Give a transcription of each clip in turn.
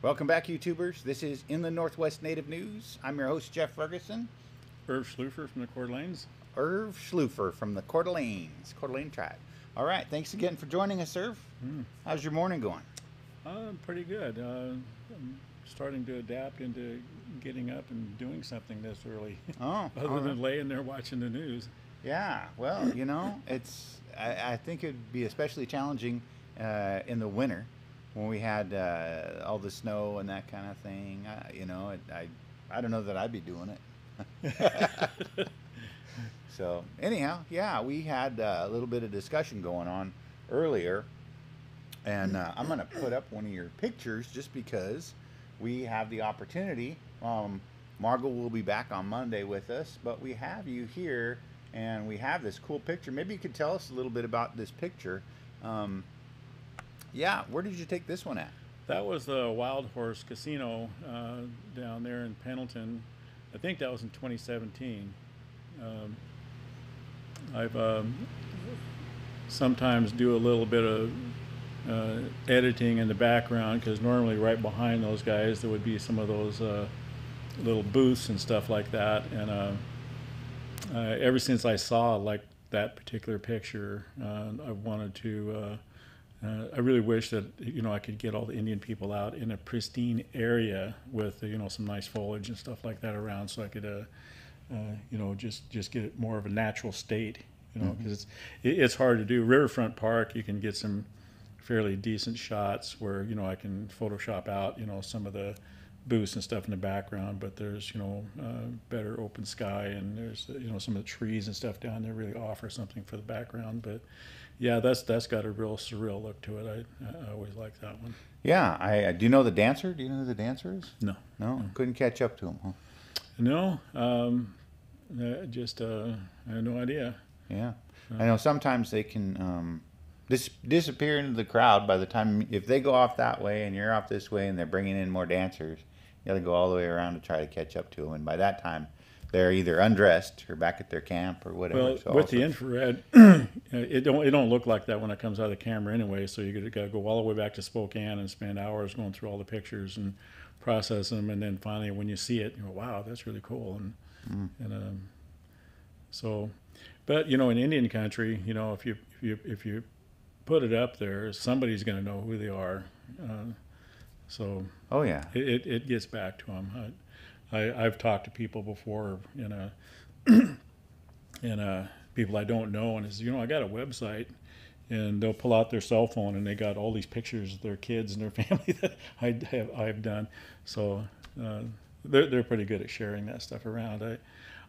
Welcome back, YouTubers. This is In the Northwest Native News. I'm your host, Jeff Ferguson. Schleufer from the Coeur d'Alenes. Schleufer from the Coeur d'Alene Tribe. All right, thanks again for joining us, Irv. How's your morning going? Pretty good. I'm starting to adapt into getting up and doing something this early. Oh, other than laying there watching the news. Yeah, well, you know, I think it'd be especially challenging in the winter when we had all the snow and that kind of thing. I don't know that I'd be doing it. So anyhow, yeah, we had a little bit of discussion going on earlier, and I'm going to put up one of your pictures just because we have the opportunity. Margot will be back on Monday with us, but we have you here, and we have this cool picture. Maybe you could tell us a little bit about this picture. Yeah, where did you take this one at? That was the Wild Horse Casino down there in Pendleton. I think that was in 2017. I've sometimes do a little bit of editing in the background, because normally right behind those guys there would be some of those little booths and stuff like that. And ever since I saw that particular picture, I wanted to. I really wish that I could get all the Indian people out in a pristine area with some nice foliage and stuff like that around, so I could just get it more of a natural state. Because it's hard to do. Riverfront Park, you can get some fairly decent shots where I can Photoshop out some of the booths and stuff in the background, but there's better open sky, and there's some of the trees and stuff down there really offer something for the background. But yeah, that's got a real surreal look to it. I always like that one. Yeah, I do you know the dancer? Do you know who the dancer is? No. Couldn't catch up to him, huh? No, I had no idea. Yeah, I know sometimes they can disappear into the crowd by the time, if they go off that way and you're off this way and they're bringing in more dancers, you got to go all the way around to try to catch up to them, and by that time they're either undressed or back at their camp or whatever. Well, so with the infrared, it don't look like that when it comes out of the camera anyway. So you got to go all the way back to Spokane and spend hours going through all the pictures and process them, and then finally when you see it, you go, wow, that's really cool. So, but in Indian country, if you put it up there, somebody's going to know who they are. So oh yeah, it gets back to them. I've talked to people before, people I don't know, and it's, I got a website, and they'll pull out their cell phone and they got all these pictures of their kids and their family that I've done. So they're pretty good at sharing that stuff around.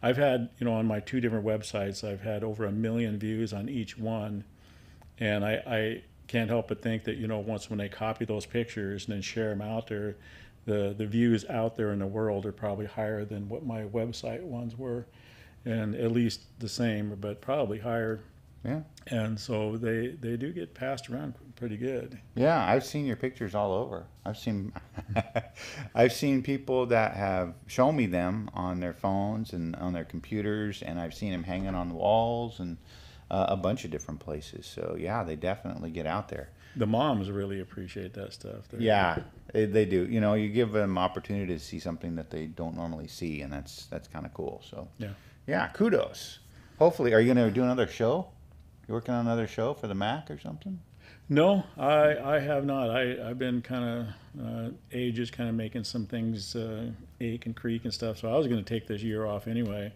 I've had, on my 2 different websites, I've had over 1 million views on each one, and I can't help but think that once when they copy those pictures and then share them out there, the views out there in the world are probably higher than what my website ones were, and at least the same, but probably higher. Yeah. And so they do get passed around pretty good. Yeah, I've seen your pictures all over. I've seen people that have shown me them on their phones and on their computers, and I've seen them hanging on the walls and a bunch of different places. So yeah, they definitely get out there. The moms really appreciate that stuff. Yeah, they do. You give them opportunity to see something that they don't normally see, and that's kind of cool. So yeah, kudos. Hopefully, are you going to do another show? You working on another show for the Mac or something? No, I have not. I've been kind of ages kind of making some things ache and creak and stuff. So I was going to take this year off anyway,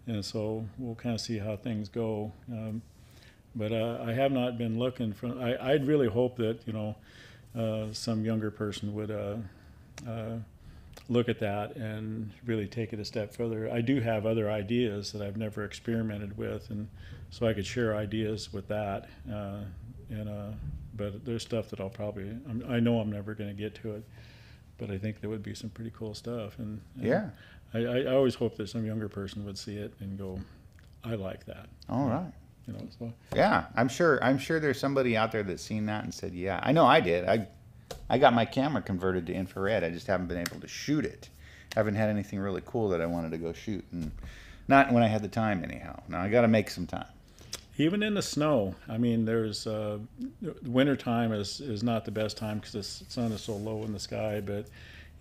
and so we'll kind of see how things go. But I have not been looking for. I'd really hope that some younger person would look at that and really take it a step further. I do have other ideas that I've never experimented with, and so I could share ideas with that. But there's stuff that I know I'm never going to get to it, but I think there would be some pretty cool stuff. And yeah, I always hope that some younger person would see it and go, I like that. All right. So. Yeah, I'm sure there's somebody out there that's seen that and said, yeah, I know I did. I got my camera converted to infrared. I just haven't been able to shoot it. Haven't had anything really cool that I wanted to go shoot, and not when I had the time anyhow. Now I got to make some time. Even in the snow, I mean, there's wintertime is not the best time because the sun is so low in the sky, but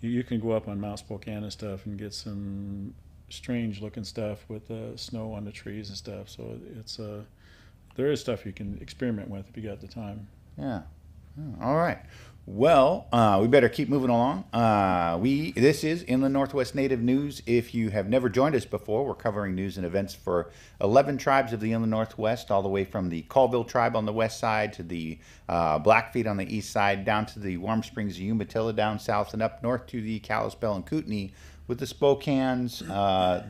you can go up on Mount Spokane and stuff and get some strange looking stuff with snow on the trees and stuff. So it's there is stuff you can experiment with if you got the time. Yeah. All right. Well, we better keep moving along. This is Inland Northwest Native News. If you have never joined us before, we're covering news and events for 11 tribes of the Inland Northwest, all the way from the Colville tribe on the west side to the Blackfeet on the east side, down to the Warm Springs and Umatilla down south, and up north to the Kalispel and Kootenai, with the Spokanes,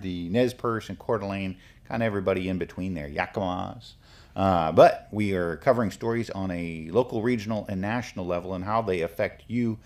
the Nez Perce and Coeur d'Alene, kind of everybody in between there, Yakamas. But we are covering stories on a local, regional, and national level and how they affect you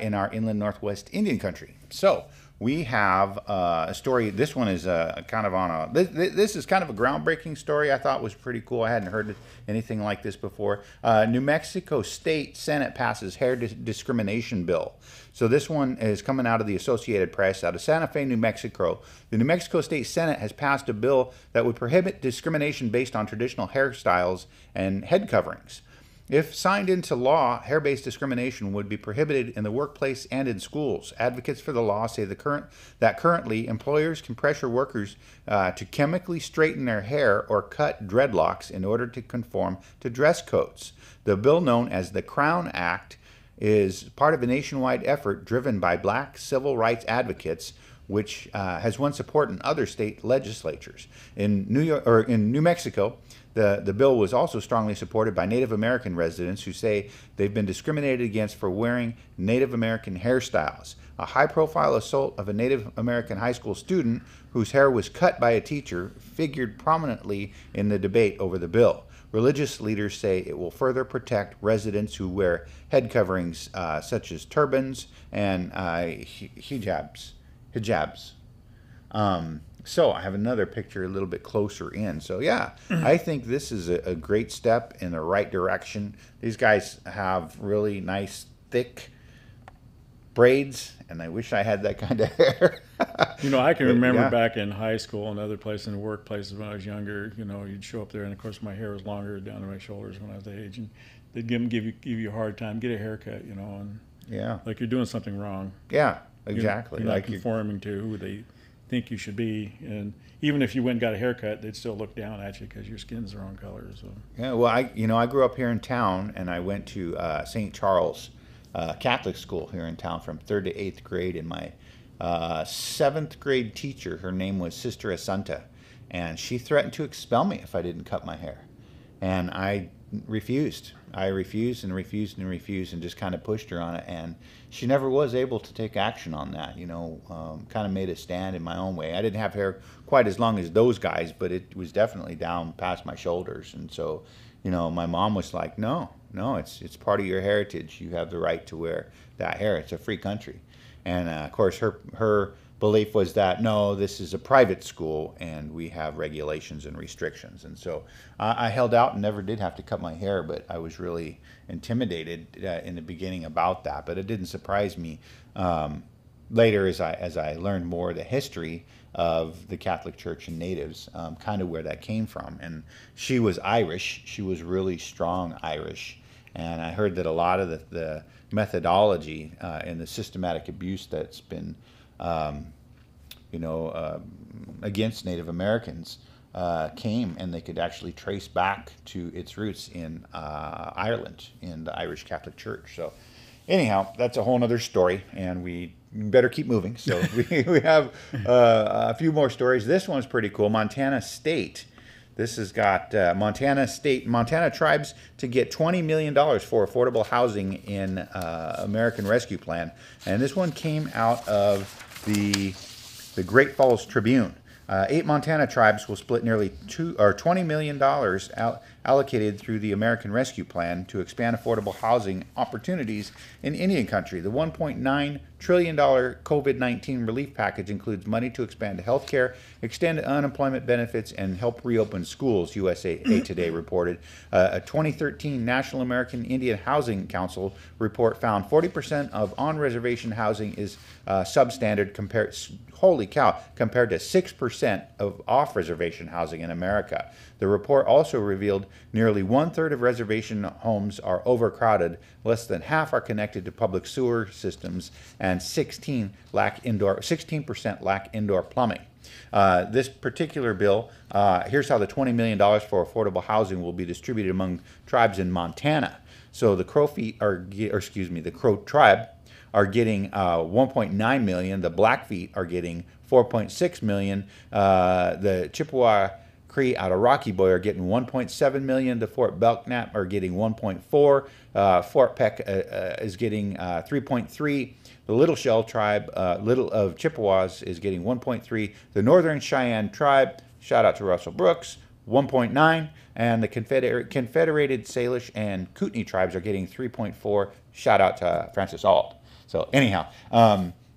in our Inland Northwest Indian country. So we have a story. This one is kind of on a. This is kind of a groundbreaking story. I thought was pretty cool. I hadn't heard anything like this before. New Mexico State Senate passes hair discrimination bill. So this one is coming out of the Associated Press, out of Santa Fe, New Mexico. The New Mexico State Senate has passed a bill that would prohibit discrimination based on traditional hairstyles and head coverings. If signed into law, hair-based discrimination would be prohibited in the workplace and in schools. Advocates for the law say that currently employers can pressure workers to chemically straighten their hair or cut dreadlocks in order to conform to dress codes. The bill, known as the Crown Act, is part of a nationwide effort driven by black civil rights advocates, which has won support in other state legislatures. In New Mexico, the bill was also strongly supported by Native American residents who say they've been discriminated against for wearing Native American hairstyles. A high-profile assault of a Native American high school student whose hair was cut by a teacher figured prominently in the debate over the bill. Religious leaders say it will further protect residents who wear head coverings such as turbans and hijabs. So I have another picture a little bit closer in. So yeah, I think this is a great step in the right direction. These guys have really nice, thick braids, and I wish I had that kind of hair. You know, I can remember back in high school and other places in the workplaces when I was younger, you know, you'd show up there, and of course my hair was longer down to my shoulders when I was that age, and they'd give you a hard time, get a haircut, you know, and like you're doing something wrong. Yeah, exactly. You're not conforming to who they think you should be, and even if you went and got a haircut, they'd still look down at you because your skin's the wrong color. So yeah, well, I grew up here in town, and I went to St. Charles Catholic school here in town from 3rd to 8th grade, and my 7th grade teacher, her name was Sister Assunta, and she threatened to expel me if I didn't cut my hair, and I refused. I refused and refused and refused and just kind of pushed her on it, and she never was able to take action on that, you know, kind of made a stand in my own way. I didn't have hair quite as long as those guys, but it was definitely down past my shoulders, and so, you know, my mom was like, no, it's part of your heritage. You have the right to wear that hair. It's a free country. And of course, her belief was that, no, this is a private school and we have regulations and restrictions. And so I held out and never did have to cut my hair, but I was really intimidated in the beginning about that. But it didn't surprise me later as I learned more of the history of the Catholic Church and natives, kind of where that came from. And she was Irish. She was really strong Irish. And I heard that a lot of the methodology and the systematic abuse that's been, against Native Americans came, and they could actually trace back to its roots in Ireland, in the Irish Catholic Church. So anyhow, that's a whole other story, and we better keep moving. So we have a few more stories. This one's pretty cool. Montana State. This has got Montana tribes to get $20 million for affordable housing in American Rescue Plan. And this one came out of the Great Falls Tribune. 8 Montana tribes will split nearly $20 million allocated through the American Rescue Plan to expand affordable housing opportunities in Indian country. The $1.9 trillion COVID-19 relief package includes money to expand health care, extend unemployment benefits, and help reopen schools, USA Today reported. A 2013 National American Indian Housing Council report found 40% of on-reservation housing is substandard compared, holy cow, compared to 6% of off-reservation housing in America. The report also revealed nearly 1/3 of reservation homes are overcrowded, less than half are connected to public sewer systems, and 16% lack indoor plumbing. This particular bill, here's how the $20 million for affordable housing will be distributed among tribes in Montana. So the the Crow tribe are getting 1.9 million. The Blackfeet are getting 4.6 million. The Chippewa Cree out of Rocky Boy are getting 1.7 million. The Fort Belknap are getting 1.4. Fort Peck is getting 3.3. The Little Shell tribe, Little of Chippewas, is getting 1.3. The Northern Cheyenne tribe, shout out to Russell Brooks, 1.9. And the Confederated Salish and Kootenai tribes are getting 3.4. Shout out to Francis Auld. So anyhow,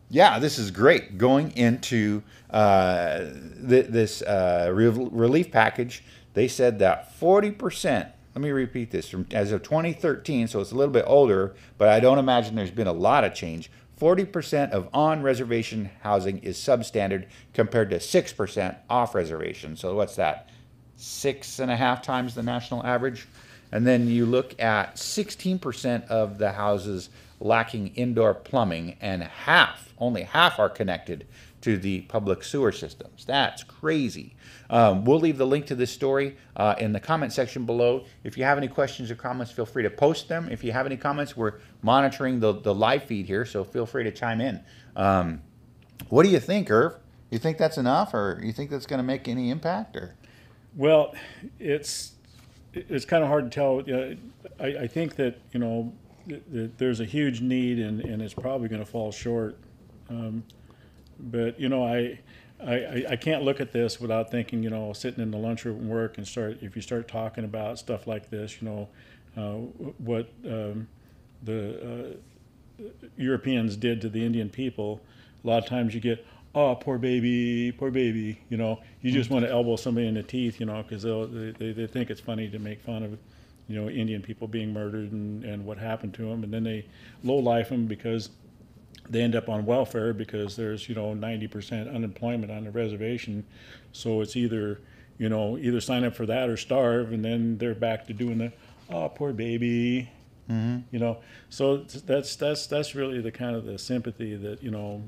yeah, this is great. Going into this relief package, they said that 40%, let me repeat this, as of 2013, so it's a little bit older, but I don't imagine there's been a lot of change. 40% of on-reservation housing is substandard compared to 6% off-reservation. So what's that? 6.5 times the national average. And then you look at 16% of the houses lacking indoor plumbing, and only half are connected to the public sewer systems. That's crazy. We'll leave the link to this story in the comment section below. If you have any questions or comments, feel free to post them. If you have any comments, we're monitoring the live feed here, so feel free to chime in. What do you think, Irv? You think that's enough, or you think that's going to make any impact? Or? Well, it's kind of hard to tell. I think that, you know, there's a huge need, and it's probably going to fall short. But, you know, I can't look at this without thinking, you know, sitting in the lunchroom at work and if you start talking about stuff like this, you know, what the Europeans did to the Indian people, a lot of times you get, oh, poor baby, you know, you just want to elbow somebody in the teeth, you know, because they think it's funny to make fun of, you know, Indian people being murdered and what happened to them, and then they low-life them because they end up on welfare because there's, you know, 90% unemployment on the reservation. So it's either sign up for that or starve, and then they're back to doing the, oh, poor baby, you know. So that's really the kind of the sympathy that, you know,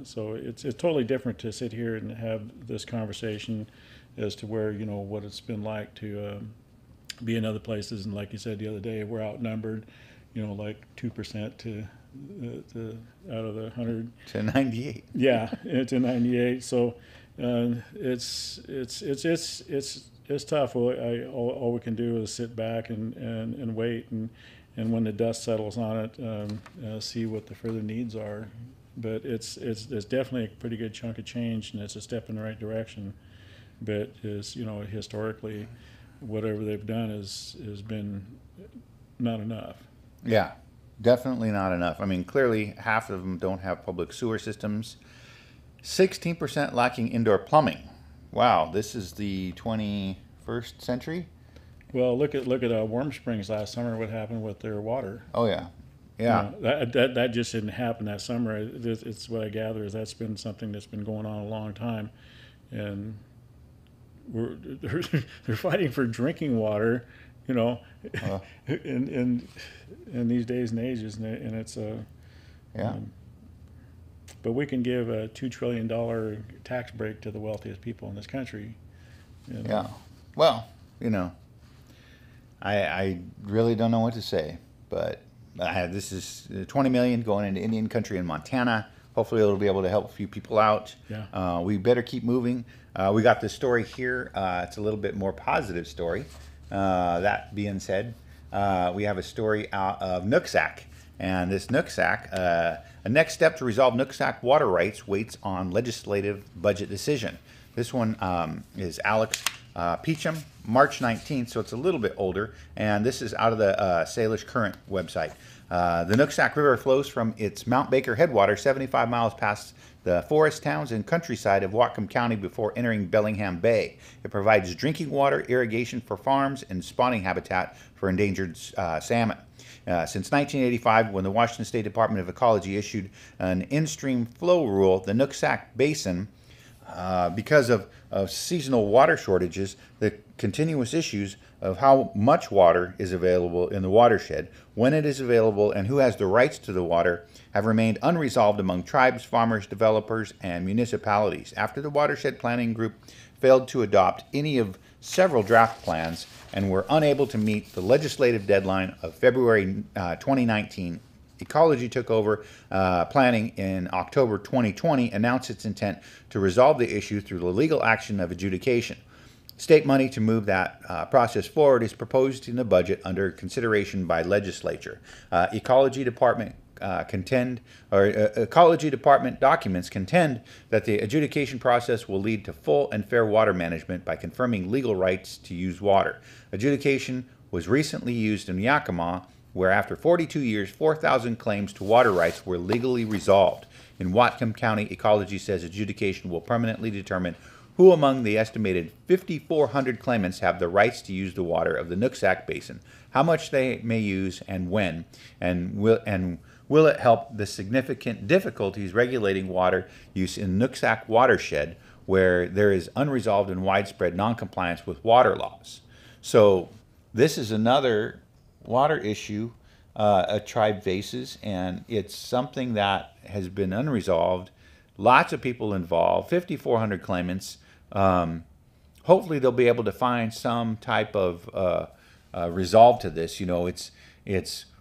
so it's totally different to sit here and have this conversation as to where, you know, what it's been like to be in other places. And like you said the other day, we're outnumbered, you know, like 2% to out of the 100 to 98. Yeah, to 98. So it's tough. All we can do is sit back and wait, and when the dust settles on it, see what the further needs are. But it's definitely a pretty good chunk of change, and it's a step in the right direction. But is, you know, historically, whatever they've done has been not enough. Yeah. Definitely not enough. I mean, clearly half of them don't have public sewer systems. 16% lacking indoor plumbing. Wow, this is the 21st century? Well, look at Warm Springs last summer, what happened with their water. Oh, yeah. Yeah. You know, that just didn't happen that summer. It's what I gather is that's been something that's been going on a long time. And they're fighting for drinking water, you know, in these days and ages, and it's yeah. But we can give a $2 trillion tax break to the wealthiest people in this country. You know? Yeah. Well, you know, I really don't know what to say, but this is $20 million going into Indian country in Montana. Hopefully it'll be able to help a few people out. Yeah. We better keep moving. We got this story here. It's a little bit more positive story. That being said, we have a story out of Nooksack. And this Nooksack, a next step to resolve Nooksack water rights waits on legislative budget decision. This one is Alex Peacham, March 19th, so it's a little bit older, and this is out of the Salish Current website. The Nooksack River flows from its Mount Baker headwater 75 miles past the forest towns and countryside of Whatcom County before entering Bellingham Bay. It provides drinking water, irrigation for farms, and spawning habitat for endangered salmon. Since 1985, when the Washington State Department of Ecology issued an in-stream flow rule, the Nooksack Basin, because of seasonal water shortages, the continuous issues of how much water is available in the watershed, when it is available, and who has the rights to the water have remained unresolved among tribes, farmers, developers, and municipalities. After the Watershed Planning Group failed to adopt any of several draft plans and were unable to meet the legislative deadline of February 2019, Ecology took over planning in October 2020, announced its intent to resolve the issue through the legal action of adjudication. State money to move that process forward is proposed in the budget under consideration by legislature. Ecology Department documents contend that the adjudication process will lead to full and fair water management by confirming legal rights to use water. Adjudication was recently used in Yakama, where after 42 years, 4,000 claims to water rights were legally resolved. In Whatcom County, Ecology says adjudication will permanently determine who among the estimated 5,400 claimants have the rights to use the water of the Nooksack Basin, how much they may use and when, and will it help the significant difficulties regulating water use in Nooksack watershed, where there is unresolved and widespread noncompliance with water laws. So this is another water issue a tribe faces, and it's something that has been unresolved. Lots of people involved, 5,400 claimants. Hopefully they'll be able to find some type of resolve to this. You know, it's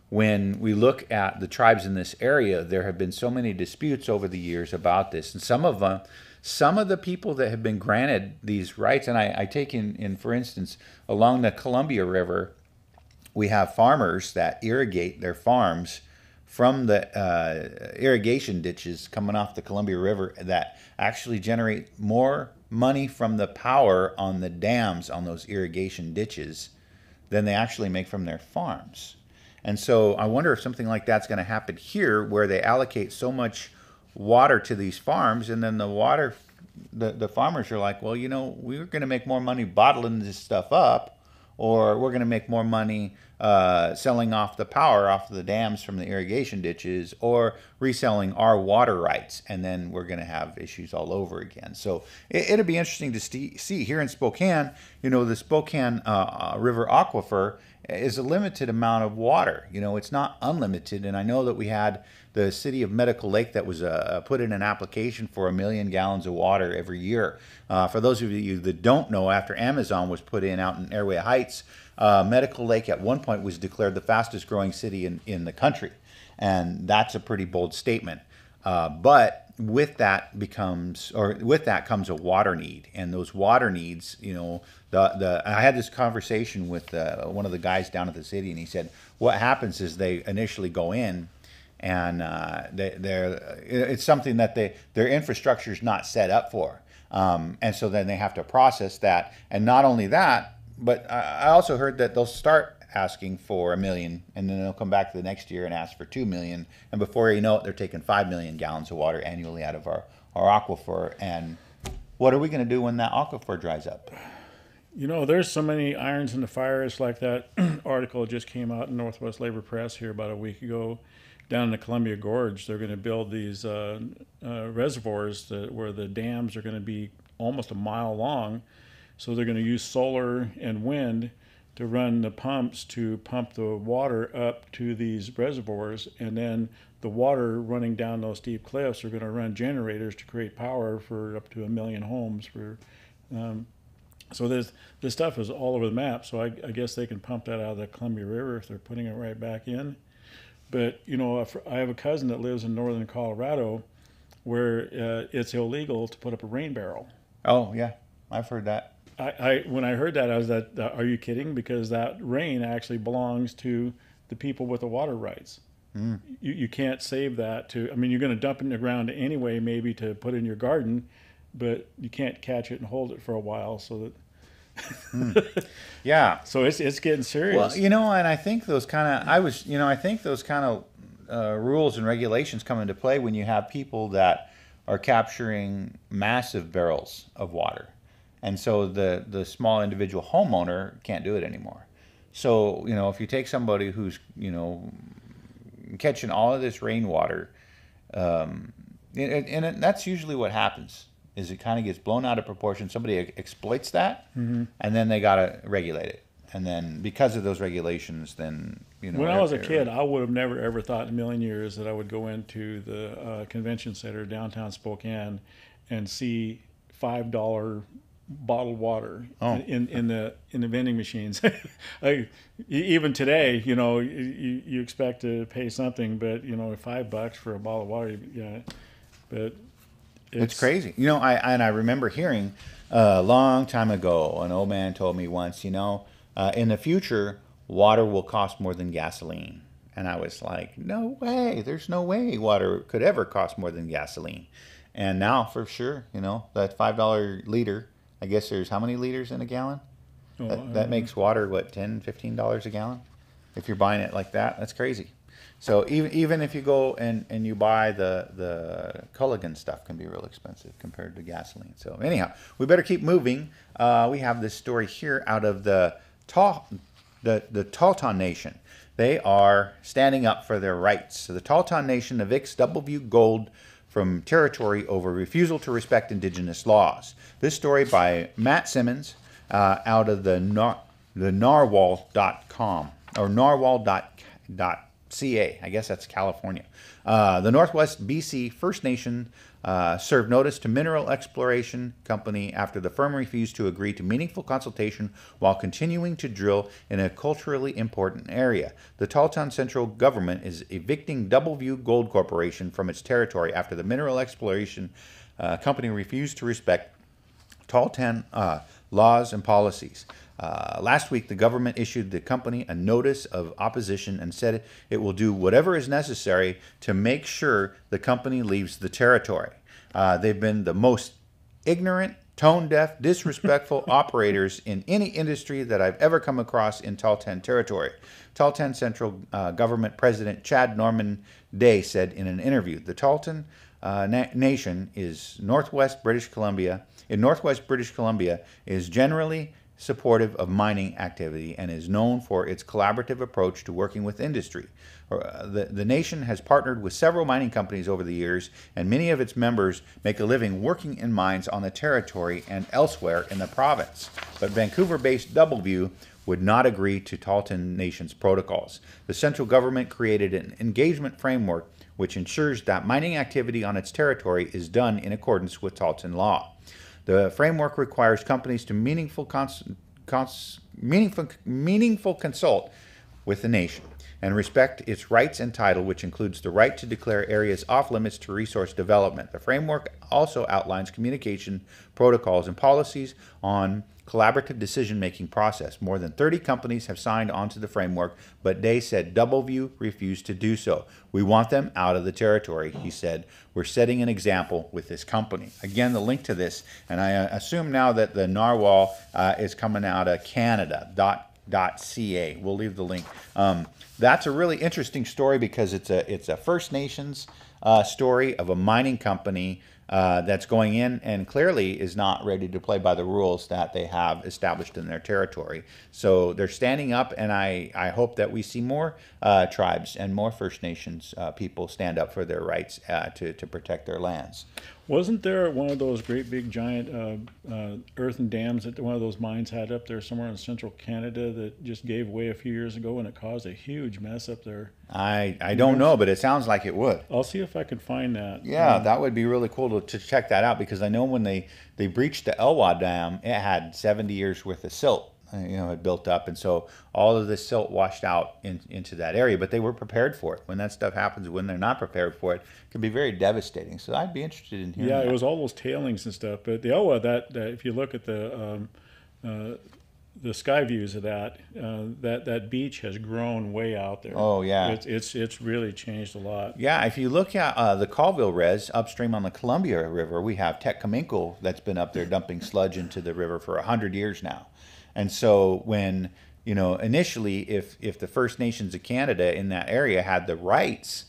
when we look at the tribes in this area, there have been so many disputes over the years about this, and some of the people that have been granted these rights, and I take in for instance, along the Columbia River, we have farmers that irrigate their farms from the irrigation ditches coming off the Columbia River that actually generate more money from the power on the dams on those irrigation ditches than they actually make from their farms. And so I wonder if something like that's going to happen here, where they allocate so much water to these farms, and then the farmers are like, well, you know, we're going to make more money bottling this stuff up, or we're going to make more money selling off the power off of the dams from the irrigation ditches, or reselling our water rights, and then we're going to have issues all over again. So it'll be interesting to see here in Spokane. You know, the Spokane River aquifer is a limited amount of water. You know, it's not unlimited, and I know that we had the city of Medical Lake that was put in an application for 1 million gallons of water every year. For those of you that don't know, after Amazon was put in out in Airway Heights, Medical Lake at one point was declared the fastest growing city in the country, and that's a pretty bold statement. But with that comes a water need, and those water needs, you know, I had this conversation with one of the guys down at the city, and he said what happens is they initially go in, and it's something that their infrastructure is not set up for, and so then they have to process that, and not only that, but I also heard that they'll start asking for 1 million, and then they'll come back the next year and ask for 2 million, and before you know it, they're taking 5 million gallons of water annually out of our aquifer. And what are we going to do when that aquifer dries up? You know, there's so many irons in the fire. It's like that article just came out in Northwest Labor Press here about a week ago. Down in the Columbia Gorge, they're going to build these reservoirs where the dams are going to be almost a mile long. So they're going to use solar and wind to run the pumps to pump the water up to these reservoirs, and then the water running down those steep cliffs are going to run generators to create power for up to 1 million homes. So this stuff is all over the map. So I guess they can pump that out of the Columbia River if they're putting it right back in. But you know, I have a cousin that lives in northern Colorado, where it's illegal to put up a rain barrel. Oh yeah, I've heard that. When I heard that, I was like, are you kidding? Because that rain actually belongs to the people with the water rights. Mm. You can't save that I mean, you're going to dump it in the ground anyway, maybe to put in your garden, but you can't catch it and hold it for a while. So Yeah. So it's getting serious. Well, you know, and I think those kind of I think those kind of rules and regulations come into play when you have people that are capturing massive barrels of water, and so the small individual homeowner can't do it anymore. So you know, if you take somebody who's catching all of this rainwater, and that's usually what happens. Is it kind of gets blown out of proportion. Somebody exploits that, and then they got to regulate it. And then because of those regulations, then, when I was a kid, I would have never ever thought in a million years that I would go into the convention center downtown Spokane and see $5 bottled water in the vending machines. Even today, you expect to pay something, but $5 for a bottle of water, yeah. But it's crazy. I remember hearing a long time ago, an old man told me once, in the future, water will cost more than gasoline. And I was like, no way. There's no way water could ever cost more than gasoline. And now, for sure, that $5 liter, I guess there's how many liters in a gallon? That makes water, what, $10, $15 a gallon? If you're buying it like that, that's crazy. So even if you go and you buy the Culligan stuff, can be real expensive compared to gasoline. So anyhow, we better keep moving. We have this story here out of the Tahltan Nation. They are standing up for their rights. So the Tahltan Nation evicts Doubleview Gold from territory over refusal to respect Indigenous laws. This story by Matt Simmons out of the narwhal.com or narwhal.ca. I guess that's California. The Northwest BC First Nation served notice to mineral exploration company after the firm refused to agree to meaningful consultation while continuing to drill in a culturally important area. The Tahltan central government is evicting Doubleview Gold Corporation from its territory after the mineral exploration company refused to respect Tahltan laws and policies. Last week, the government issued the company a notice of opposition and said it will do whatever is necessary to make sure the company leaves the territory. They've been the most ignorant, tone-deaf, disrespectful operators in any industry that I've ever come across in Tahltan territory. Tahltan Central Government President Chad Norman Day said in an interview, the Tahltan Nation is Northwest British Columbia is generally supportive of mining activity and is known for its collaborative approach to working with industry. The nation has partnered with several mining companies over the years, and many of its members make a living working in mines on the territory and elsewhere in the province. But Vancouver-based Doubleview would not agree to Tahltan Nation's protocols. The central government created an engagement framework which ensures that mining activity on its territory is done in accordance with Tahltan law. The framework requires companies to meaningful consult with the nation and respect its rights and title, which includes the right to declare areas off limits to resource development. The framework also outlines communication protocols and policies on collaborative decision-making process. More than 30 companies have signed onto the framework, but Day said Doubleview refused to do so. We want them out of the territory, he said. We're setting an example with this company. Again, the link to this, and I assume now that the narwhal is coming out of Canada, .ca. We'll leave the link. That's a really interesting story because it's a First Nations story of a mining company that's going in and clearly is not ready to play by the rules that they have established in their territory. So they're standing up, and I hope that we see more tribes and more First Nations people stand up for their rights to protect their lands. Wasn't there one of those great big giant earthen dams that one of those mines had up there somewhere in central Canada that just gave way a few years ago, and it caused a huge mess up there? I don't know, but it sounds like it would. I'll see if I can find that. Yeah, that would be really cool to check that out, because I know when they breached the Elwha Dam, it had 70 years worth of silt. Had built up, and so all of this silt washed out into that area, but they were prepared for it. When that stuff happens, when they're not prepared for it, it can be very devastating. So I'd be interested in hearing that. It was all those tailings and stuff, but the Elwha, that if you look at the sky views of that beach has grown way out there. Oh yeah, it's really changed a lot. Yeah, if you look at the Colville res upstream on the Columbia River, we have Teck Kaminkel that's been up there dumping sludge into the river for 100 years now. And so when, initially, if the First Nations of Canada in that area had the rights,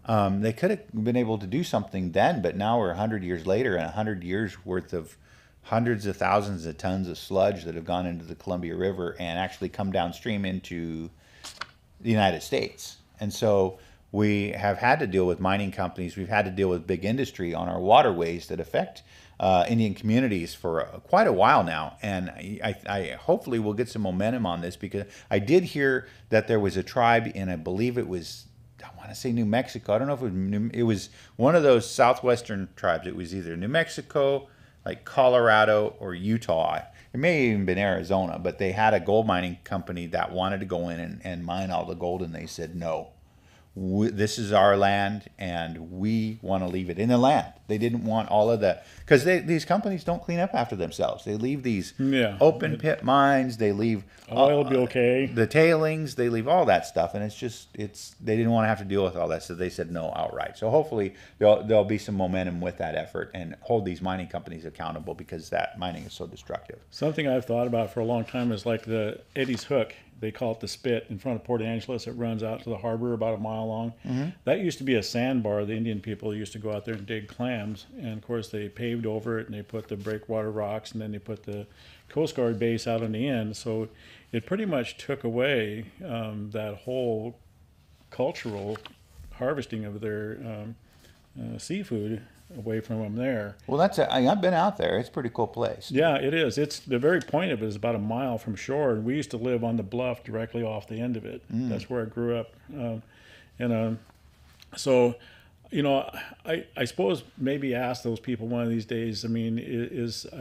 they could have been able to do something then, but now we're 100 years later, and 100 years worth of hundreds of thousands of tons of sludge that have gone into the Columbia River and actually come downstream into the United States. And so we have had to deal with mining companies. We've had to deal with big industry on our waterways that affect Indian communities for quite a while now. And I hopefully will get some momentum on this, because I did hear that there was a tribe in, I believe it was, I want to say New Mexico. I don't know if it was one of those southwestern tribes. It was either New Mexico, like Colorado, or Utah. It may have even been Arizona, but they had a gold mining company that wanted to go in and mine all the gold, and they said, no, this is our land, and we want to leave it in the land. They didn't want all of the, because these companies don't clean up after themselves. They leave these open pit mines. They leave oil will be okay. The tailings. They leave all that stuff, and they didn't want to have to deal with all that, so they said no outright. So hopefully there'll be some momentum with that effort and hold these mining companies accountable, because that mining is so destructive. Something I've thought about for a long time is like the Eddie's Hook. They call it the spit in front of Port Angeles. It runs out to the harbor about a mile long. Mm-hmm. That used to be a sandbar. The Indian people used to go out there and dig clams. And, of course, they paved over it, and they put the breakwater rocks, and then they put the Coast Guard base out on the end. So it pretty much took away that whole cultural harvesting of their seafood away from them there. Well, I've been out there. It's a pretty cool place. Yeah, it is. It's the very point of it is about a mile from shore, and we used to live on the bluff directly off the end of it. That's where I grew up. So, I suppose maybe ask those people one of these days. I mean,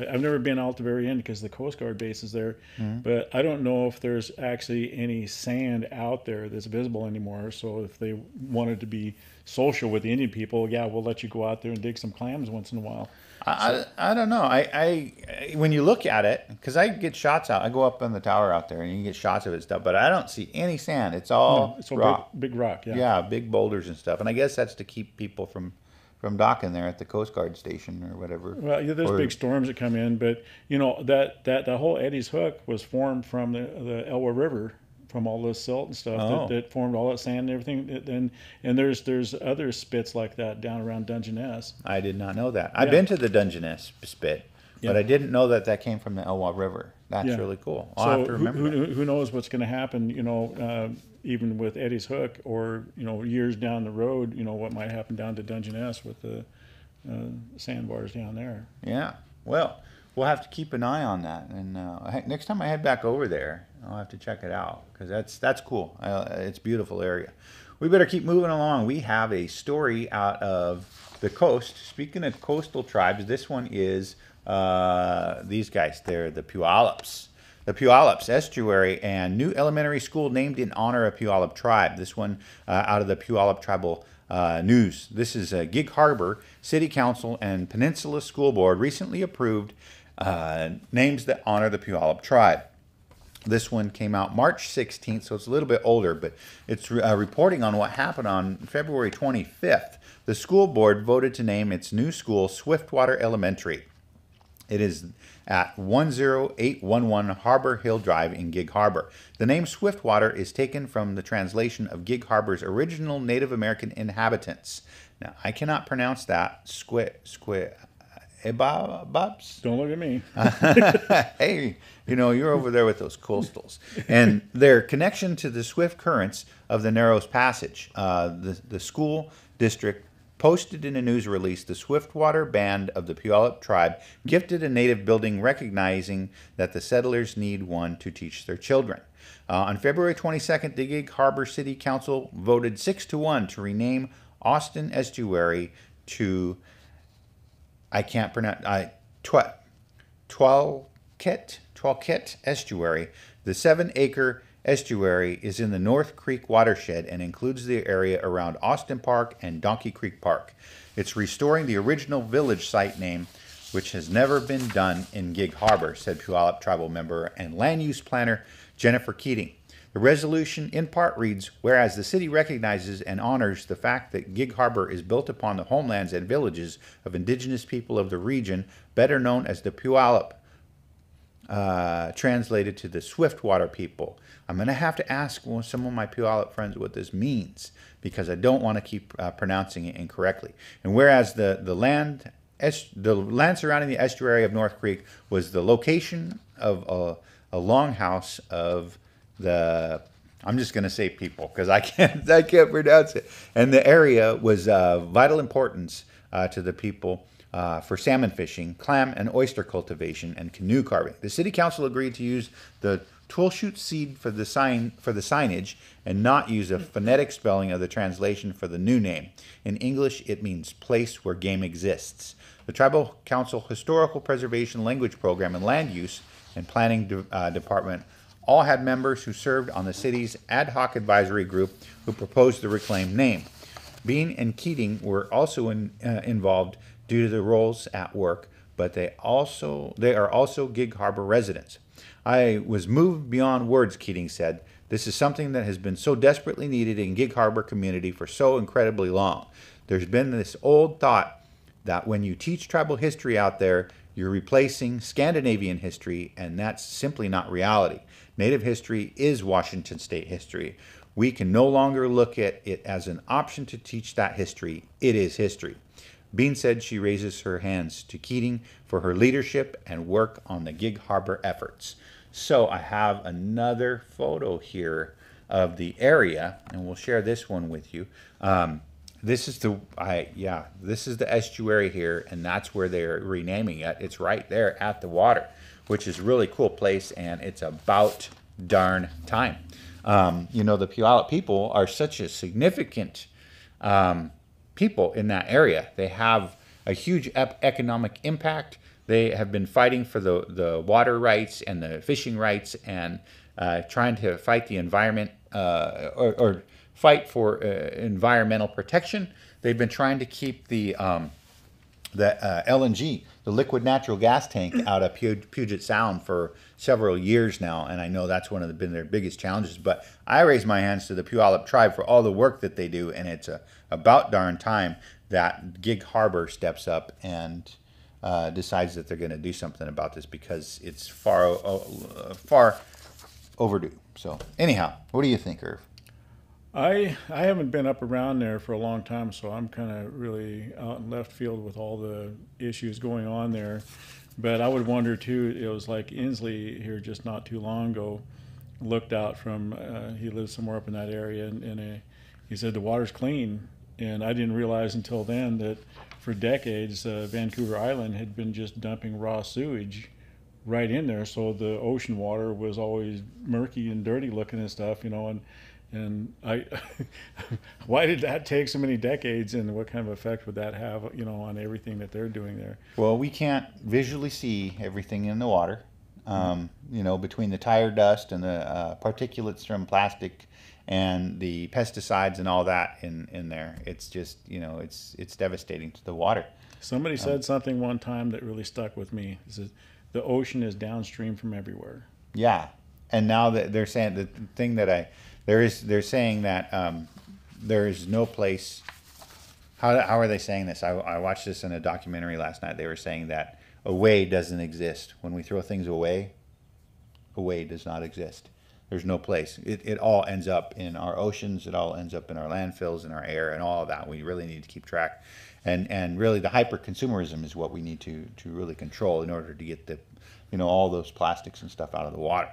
I've never been out the very end because the Coast Guard base is there, but I don't know if there's actually any sand out there that's visible anymore. So if they wanted to be social with the Indian people, yeah, we'll let you go out there and dig some clams once in a while. I don't know. I when you look at it, because I get shots out. I go up on the tower out there, and you can get shots of it stuff, but I don't see any sand. It's all rock. Big rock. Yeah. Yeah, big boulders and stuff. And I guess that's to keep people from docking there at the Coast Guard station or whatever. Well, yeah, there's big storms that come in, but that whole Eddie's Hook was formed from the Elwha River, from all this silt and stuff that formed all that sand and everything. And there's other spits like that down around Dungeness. I did not know that. I've been to the Dungeness spit, but I didn't know that came from the Elwha River. That's really cool. I'll have to remember who knows what's going to happen, even with Eddie's Hook, or, years down the road, what might happen down to Dungeness with the sandbars down there. Yeah. Well, we'll have to keep an eye on that. And next time I head back over there, I'll have to check it out, because that's cool. It's a beautiful area. We better keep moving along. We have a story out of the coast. Speaking of coastal tribes, this one is these guys. They're the Puyallups. The Puyallups Estuary, and new elementary school named in honor of Puyallup Tribe. This one out of the Puyallup Tribal News. This is Gig Harbor City Council and Peninsula School Board recently approved names that honor the Puyallup Tribe. This one came out March 16th, so it's a little bit older, but it's reporting on what happened on February 25th. The school board voted to name its new school Swiftwater Elementary. It is at 10811 Harbor Hill Drive in Gig Harbor. The name Swiftwater is taken from the translation of Gig Harbor's original Native American inhabitants. Now, I cannot pronounce that. Ebabs? Don't look at me. Hey, you're over there with those coastals. And their connection to the swift currents of the Narrows Passage. The school district posted in a news release the Swiftwater Band of the Puyallup Tribe gifted a native building recognizing that the settlers need one to teach their children. On February 22nd, the Gig Harbor City Council voted 6-1 to rename Austin Estuary to, I can't pronounce, Twalket Estuary. The 7-acre estuary is in the North Creek watershed and includes the area around Austin Park and Donkey Creek Park. It's restoring the original village site name, which has never been done in Gig Harbor, said Puyallup Tribal member and land use planner Jennifer Keating. The resolution in part reads, whereas the city recognizes and honors the fact that Gig Harbor is built upon the homelands and villages of indigenous people of the region, better known as the Puyallup translated to the Swiftwater people. I'm going to have to ask some of my Puyallup friends what this means, because I don't want to keep pronouncing it incorrectly. And whereas the land surrounding the estuary of North Creek was the location of a longhouse of the, I'm just going to say people because I can't pronounce it. And the area was vital importance to the people for salmon fishing, clam and oyster cultivation, and canoe carving. The city council agreed to use the Twilshoot seed for the signage and not use a phonetic spelling of the translation for the new name. In English, it means place where game exists. The Tribal Council Historical Preservation Language Program and Land Use and Planning Department all had members who served on the city's ad hoc advisory group who proposed the reclaimed name. Bean and Keating were also involved due to their roles at work, but they are also Gig Harbor residents. I was moved beyond words, Keating said. This is something that has been so desperately needed in Gig Harbor community for so incredibly long. There's been this old thought that when you teach tribal history out there, you're replacing Scandinavian history, and that's simply not reality. Native history is Washington state history. We can no longer look at it as an option to teach that history. It is history. Bean said she raises her hands to Keating for her leadership and work on the Gig Harbor efforts. So I have another photo here of the area, and we'll share this one with you. This is this is the estuary here, and that's where they're renaming it. It's right there at the water, which is a really cool place, and it's about darn time. You know, the Puyallup people are such a significant people in that area. They have a huge economic impact. They have been fighting for the water rights and the fishing rights, and trying to fight the environment or fight for environmental protection. They've been trying to keep the LNG, the liquid natural gas tank, out of Puget Sound for several years now, and I know that's been their biggest challenges. But I raise my hands to the Puyallup Tribe for all the work that they do, and it's about darn time that Gig Harbor steps up and decides that they're going to do something about this, because it's far overdue. So anyhow, what do you think, Irv? I haven't been up around there for a long time, so I'm kind of really out in left field with all the issues going on there. But I would wonder too, it was like Inslee here just not too long ago looked out from, he lives somewhere up in that area, and he said the water's clean. And I didn't realize until then that for decades, Vancouver Island had been just dumping raw sewage right in there. So the ocean water was always murky and dirty looking and stuff, you know, and I, why did that take so many decades, and what kind of effect would that have, you know, on everything that they're doing there? Well, we can't visually see everything in the water, you know, between the tire dust and the particulates from plastic and the pesticides and all that in there. It's just, you know, it's devastating to the water. Somebody said something one time that really stuck with me. It says, the ocean is downstream from everywhere. Yeah, and now that they're saying the thing that they're saying that there is no place. How are they saying this? I watched this in a documentary last night. They were saying that away doesn't exist. When we throw things away does not exist. There's no place. It all ends up in our oceans. It all ends up in our landfills and our air and all of that. We really need to keep track. And really the hyper-consumerism is what we need to really control in order to get all those plastics and stuff out of the water.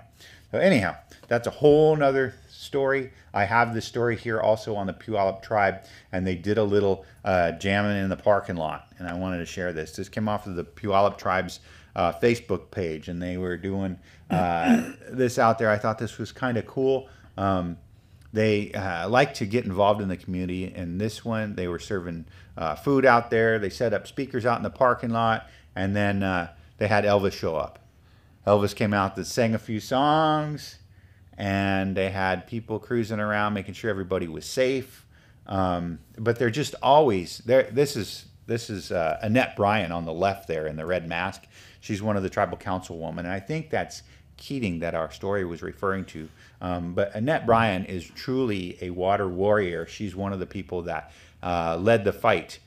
So anyhow, that's a whole nother story. I have this story here also on the Puyallup Tribe, and they did a little jamming in the parking lot, and I wanted to share this. This came off of the Puyallup Tribe's Facebook page, and they were doing this out there. I thought this was kind of cool. They like to get involved in the community, and this one, they were serving food out there. They set up speakers out in the parking lot, and then they had Elvis show up. Elvis came out that sang a few songs, and they had people cruising around making sure everybody was safe. But they're just always there. This is Annette Bryan on the left there in the red mask. She's one of the tribal councilwomen, and I think that's Keating that our story was referring to. But Annette Bryan is truly a water warrior. She's one of the people that led the fight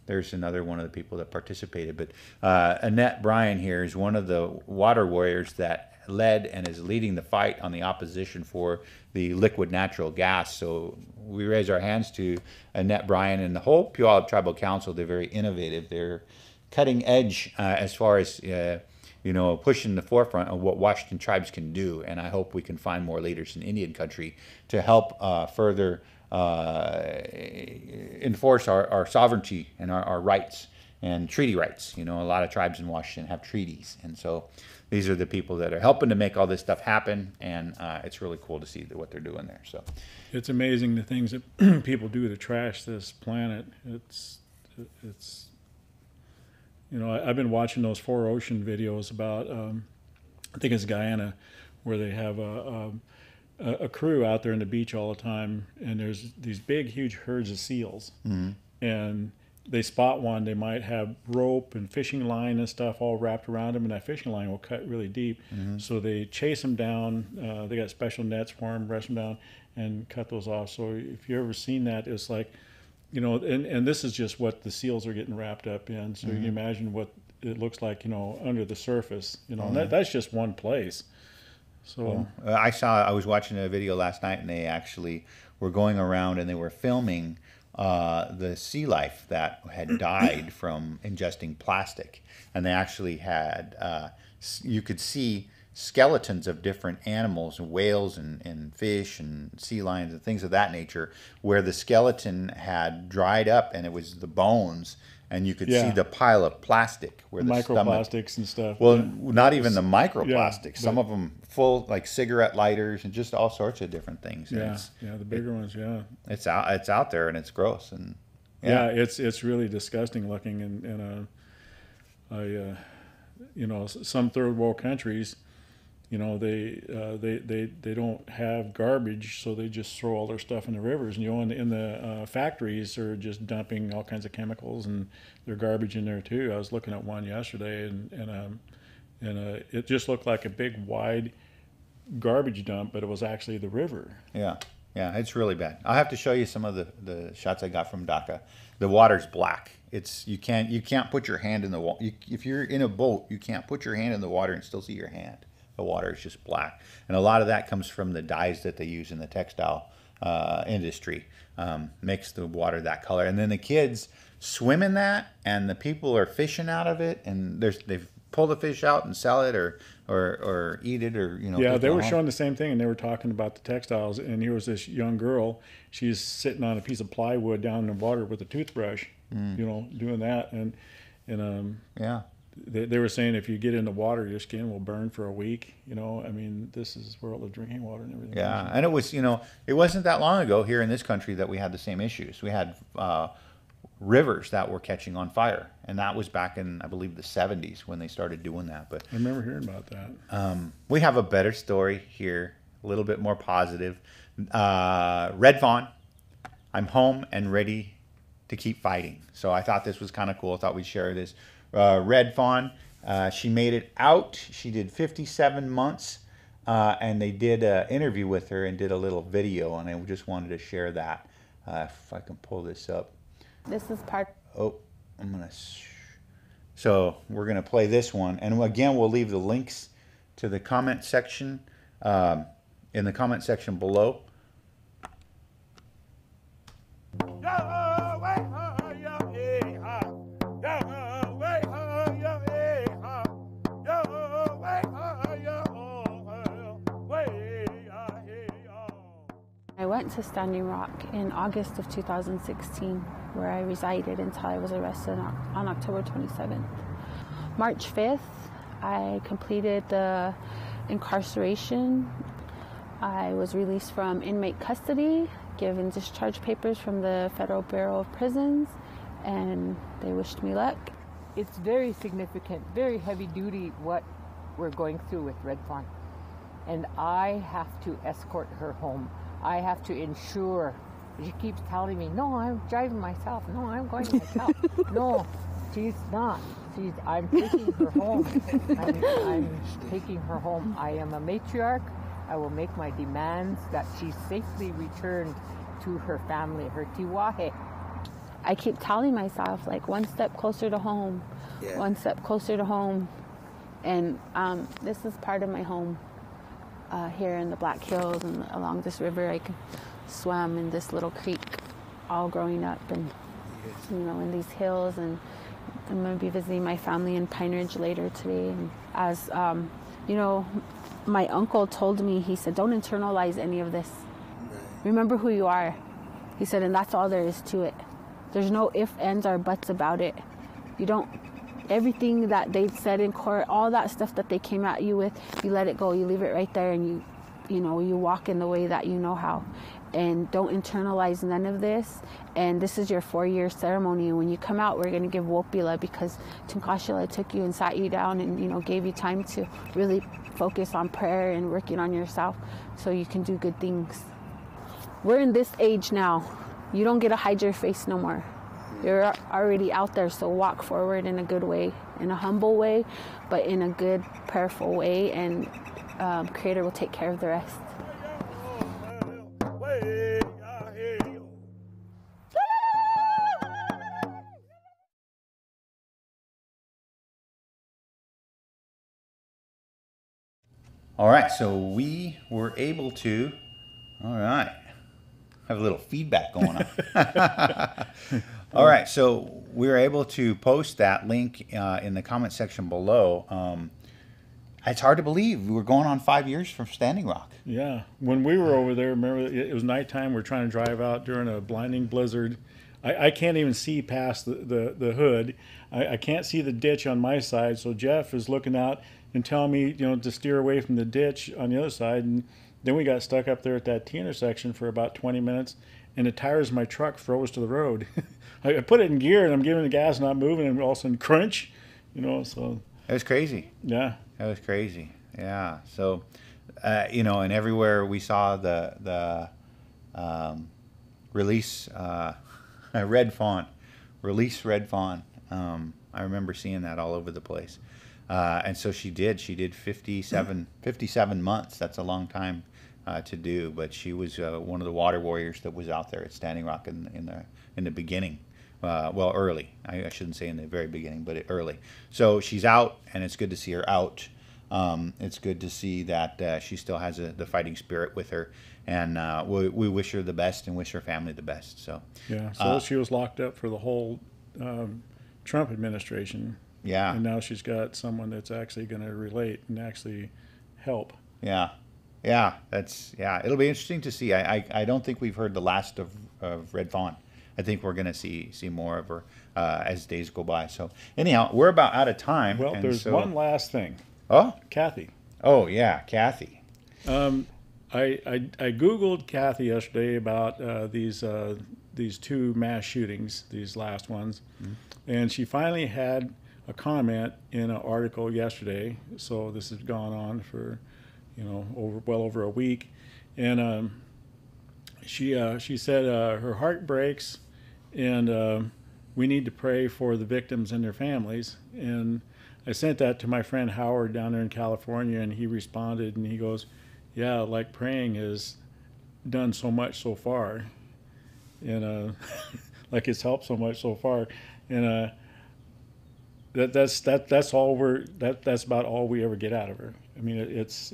There's another one of the people that participated. But Annette Bryan here is one of the water warriors that led and is leading the fight on the opposition for the liquid natural gas. So we raise our hands to Annette Bryan and the whole Puyallup Tribal Council. They're very innovative. They're cutting edge as far as pushing the forefront of what Washington tribes can do. And I hope we can find more leaders in Indian country to help further enforce our sovereignty and our rights and treaty rights. A lot of tribes in Washington have treaties, and so these are the people that are helping to make all this stuff happen, and it's really cool to see what they're doing there. So it's amazing the things that people do to trash this planet. It's I've been watching those 4Ocean videos about I think it's Guyana, where they have a crew out there on the beach all the time, and there's these big, huge herds of seals. Mm-hmm. And they spot one, they might have rope and fishing line and stuff all wrapped around them, and that fishing line will cut really deep. Mm-hmm. So they chase them down. They got special nets for them, rest them down, and cut those off. So if you've ever seen that, it's like, and this is just what the seals are getting wrapped up in. So mm-hmm. you can imagine what it looks like, under the surface. Mm-hmm. And that's just one place. So I was watching a video last night, and they actually were going around and they were filming the sea life that had died from ingesting plastic, and they actually had you could see skeletons of different animals, and whales and fish and sea lions and things of that nature, where the skeleton had dried up and it was the bones, and you could see the pile of plastic where the microplastics stomach, and stuff. Well, not even the microplastics. Some of them full, like cigarette lighters and just all sorts of different things. Yeah, the bigger ones. Yeah, it's out there, and it's gross. And it's really disgusting looking. And some third world countries, they don't have garbage, so they just throw all their stuff in the rivers. And in the factories are just dumping all kinds of chemicals and their garbage in there too. I was looking at one yesterday, and it just looked like a big wide garbage dump, but it was actually the river. Yeah, it's really bad. I'll have to show you some of the shots I got from Dhaka. The water's black. You can't put your hand in the water. If you're in a boat, you can't put your hand in the water and still see your hand. The water is just black, and a lot of that comes from the dyes that they use in the textile industry. Makes the water that color, and then the kids swim in that, and the people are fishing out of it, and they pull the fish out and sell it or eat it, or Yeah, they were showing the same thing, and they were talking about the textiles. And here was this young girl. She's sitting on a piece of plywood down in the water with a toothbrush, doing that, and yeah. They were saying if you get in the water, your skin will burn for a week. This is where all the drinking water and everything. Yeah, and it was, it wasn't that long ago here in this country that we had the same issues. We had rivers that were catching on fire, and that was back in, I believe, the 70s when they started doing that. But I remember hearing about that. We have a better story here, a little bit more positive. Red Fawn, I'm home and ready to keep fighting. So I thought this was kind of cool. I thought we'd share this. Red Fawn, she made it out. She did 57 months, and they did an interview with her and did a little video, and I just wanted to share that. If I can pull this up. This is part. Oh, so we're gonna play this one, and again we'll leave the links to the comment section in the comment section below. I went to Standing Rock in August of 2016, where I resided until I was arrested on October 27th. March 5th, I completed the incarceration. I was released from inmate custody, given discharge papers from the Federal Bureau of Prisons, and they wished me luck. It's very significant, very heavy duty what we're going through with Red Fawn. And I have to escort her home. I have to ensure. She keeps telling me, no, I'm driving myself. No, I'm going myself. No, she's not. I'm taking her home. I'm taking her home. I am a matriarch. I will make my demands that she's safely returned to her family, her tiwahe. I keep telling myself, like, one step closer to home, one step closer to home. And this is part of my home here in the Black Hills and along this river. I swam in this little creek all growing up, and you know, in these hills. And I'm going to be visiting my family in Pine Ridge later today. And as you know, my uncle told me, he said, don't internalize any of this. Remember who you are. He said, and that's all there is to it. There's no ifs, ands, or buts about it. You don't, everything that they said in court, all that stuff that they came at you with, you let it go. You leave it right there, and you know, you walk in the way that you know how. And don't internalize none of this. And this is your 4-year ceremony. And when you come out, we're going to give Wopila, because Tunkashila took you and sat you down and, you know, gave you time to really focus on prayer and working on yourself so you can do good things. We're in this age now. You don't get to hide your face no more. You're already out there, so walk forward in a good way, in a humble way, but in a good, prayerful way, and Creator will take care of the rest. All right, so we were able to, have a little feedback going on. All right, so we were able to post that link in the comment section below. It's hard to believe we're going on 5 years from Standing Rock. Yeah, when we were over there, remember, it was nighttime. We're trying to drive out during a blinding blizzard. I can't even see past the hood. I can't see the ditch on my side, so Jeff is looking out and telling me, you know, to steer away from the ditch on the other side. And then we got stuck up there at that T intersection for about 20 minutes, and the tires of my truck froze to the road. I put it in gear, and I'm giving the gas, not moving, and all of a sudden, crunch, you know, so. It was crazy. Yeah. That was crazy. Yeah. So, you know, and everywhere we saw the release red fawn, release red fawn. I remember seeing that all over the place. And so she did 57 months. That's a long time to do, but she was one of the water warriors that was out there at Standing Rock in the beginning. Well, early. I shouldn't say in the very beginning, but early. So she's out, and it's good to see her out. It's good to see that she still has the fighting spirit with her, and we wish her the best and wish her family the best. So yeah, so she was locked up for the whole Trump administration. Yeah, and now she's got someone that's actually going to relate and actually help. Yeah, it'll be interesting to see. I don't think we've heard the last of Red Fawn. I think we're going to see more of her as days go by. So anyhow, we're about out of time. Well, there's one last thing. Oh, Kathy. Oh yeah, Kathy. I Googled Kathy yesterday about these two mass shootings, these last ones, and she finally had a comment in an article yesterday. So this has gone on for, you know, well over a week, and she said her heart breaks, and we need to pray for the victims and their families. And I sent that to my friend Howard down there in California, and he responded, and he goes, yeah, like praying has done so much so far, and like it's helped so much so far, and that's about all we ever get out of her. I mean, it's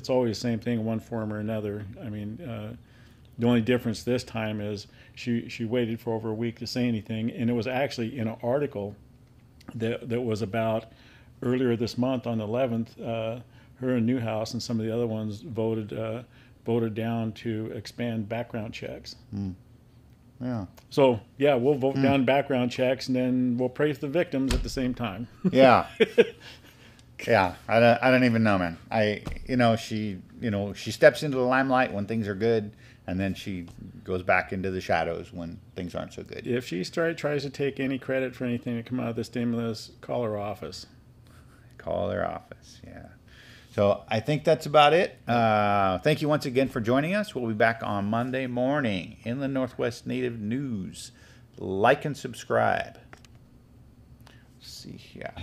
always the same thing in one form or another. I mean, the only difference this time is she waited for over a week to say anything, and it was actually in an article that was about earlier this month on the 11th. Her and Newhouse and some of the other ones voted down to expand background checks. Yeah. So yeah, we'll vote down background checks, and then we'll pray for the victims at the same time. Yeah. Yeah. I don't even know, man. She steps into the limelight when things are good, and then she goes back into the shadows when things aren't so good. If she tries to take any credit for anything that come out of the stimulus, call her office. Call their office. Yeah. So I think that's about it. Thank you once again for joining us. We'll be back on Monday morning. Inland Northwest Native News. Like and subscribe. Let's see here.